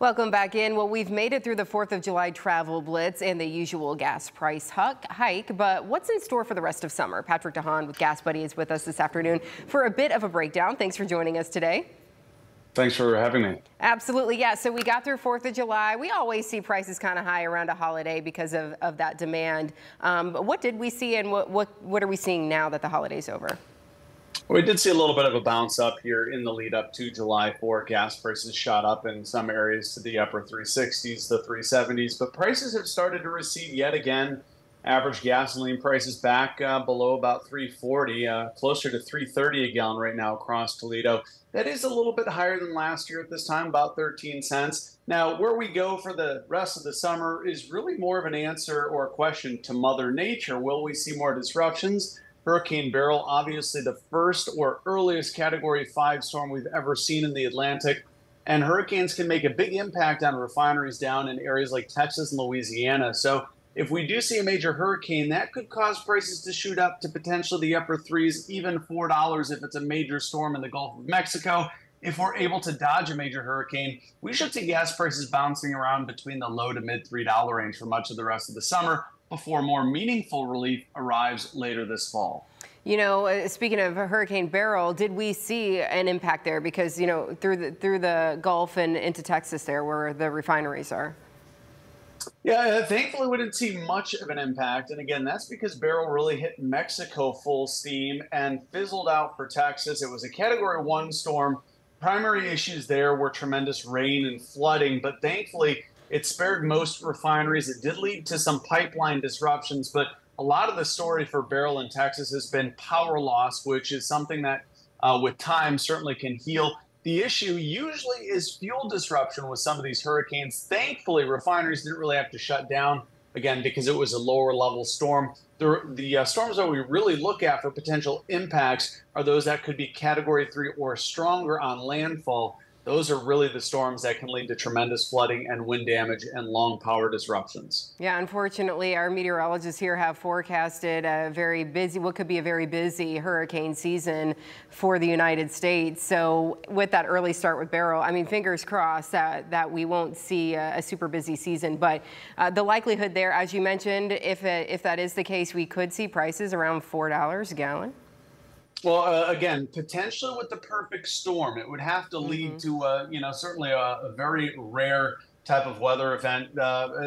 Welcome back in. Well, we've made it through the 4th of July travel blitz and the usual gas price hike, but what's in store for the rest of summer? Patrick De Haan with GasBuddy is with us this afternoon for a bit of a breakdown. Thanks for joining us today. Thanks for having me. Absolutely, yeah. So we got through 4th of July. We always see prices kind of high around a holiday because of that demand. But what did we see, and what are we seeing now that the holiday's over? We did see a little bit of a bounce up here in the lead up to July 4. Gas prices shot up in some areas to the upper 360s, the 370s, but prices have started to recede yet again. Average gasoline prices back below about 340, closer to 330 a gallon right now across Toledo. That is a little bit higher than last year at this time, about 13 cents. Now, where we go for the rest of the summer is really more of an answer or a question to Mother Nature. Will we see more disruptions? Hurricane Beryl, obviously the first or earliest Category 5 storm we've ever seen in the Atlantic. And hurricanes can make a big impact on refineries down in areas like Texas and Louisiana. So if we do see a major hurricane, that could cause prices to shoot up to potentially the upper threes, even $4 if it's a major storm in the Gulf of Mexico. If we're able to dodge a major hurricane, we should see gas prices bouncing around between the low to mid $3 range for much of the rest of the summer, before more meaningful relief arrives later this fall. You know, speaking of Hurricane Beryl, did we see an impact there? Because, you know, through the Gulf and into Texas there where the refineries are. Yeah, thankfully we didn't see much of an impact. And again, that's because Beryl really hit Mexico full steam and fizzled out for Texas. It was a Category 1 storm. Primary issues there were tremendous rain and flooding, but thankfully it spared most refineries. It did lead to some pipeline disruptions, but a lot of the story for Beryl in Texas has been power loss, which is something that with time certainly can heal. The issue usually is fuel disruption with some of these hurricanes. Thankfully, refineries didn't really have to shut down, again, because it was a lower level storm. The storms that we really look at for potential impacts are those that could be Category 3 or stronger on landfall. Those are really the storms that can lead to tremendous flooding and wind damage and long power disruptions. Yeah, unfortunately, our meteorologists here have forecasted a very busy, what could be a very busy hurricane season for the United States. So with that early start with Beryl, I mean, fingers crossed that we won't see a super busy season. But the likelihood there, as you mentioned, if that is the case, we could see prices around $4 a gallon. Well, again, potentially with the perfect storm, it would have to lead to, certainly a very rare type of weather event,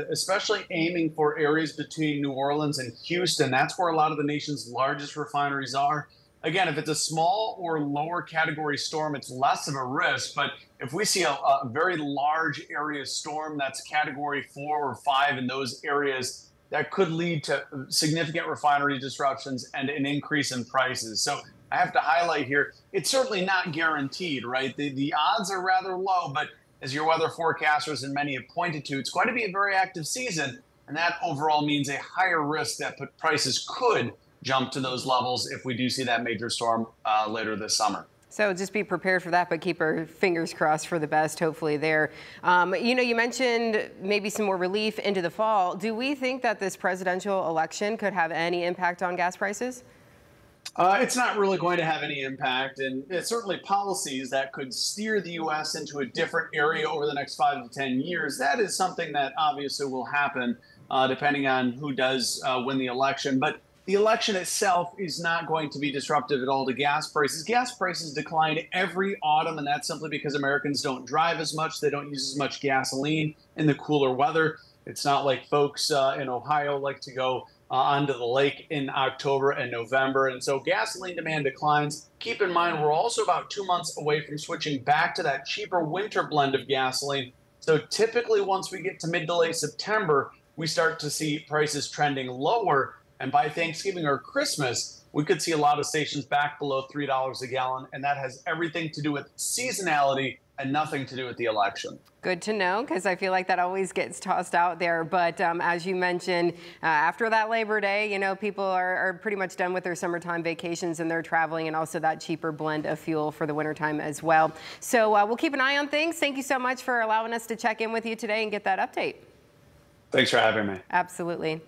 especially aiming for areas between New Orleans and Houston. That's where a lot of the nation's largest refineries are. Again, if it's a small or lower category storm, it's less of a risk. But if we see a very large area storm that's Category 4 or 5 in those areas, that could lead to significant refinery disruptions and an increase in prices. So I have to highlight here, it's certainly not guaranteed, right? The odds are rather low, but as your weather forecasters and many have pointed to, it's going to be a very active season, and that overall means a higher risk that prices could jump to those levels if we do see that major storm later this summer. So just be prepared for that, but keep our fingers crossed for the best, hopefully there. You mentioned maybe some more relief into the fall. Do we think that this presidential election could have any impact on gas prices? It's not really going to have any impact, and it's certainly policies that could steer the U.S. into a different area over the next 5 to 10 years. That is something that obviously will happen depending on who does win the election. But the election itself is not going to be disruptive at all to gas prices. Gas prices decline every autumn, and that's simply because Americans don't drive as much. They don't use as much gasoline in the cooler weather. It's not like folks in Ohio like to go onto the lake in October and November. And so gasoline demand declines. Keep in mind, we're also about 2 months away from switching back to that cheaper winter blend of gasoline. So typically once we get to mid to late September, we start to see prices trending lower. And by Thanksgiving or Christmas, we could see a lot of stations back below $3 a gallon. And that has everything to do with seasonality and nothing to do with the election. Good to know, because I feel like that always gets tossed out there. But as you mentioned, after that Labor Day, people are pretty much done with their summertime vacations and they're traveling, and also that cheaper blend of fuel for the wintertime as well. So we'll keep an eye on things. Thank you so much for allowing us to check in with you today and get that update. Thanks for having me. Absolutely.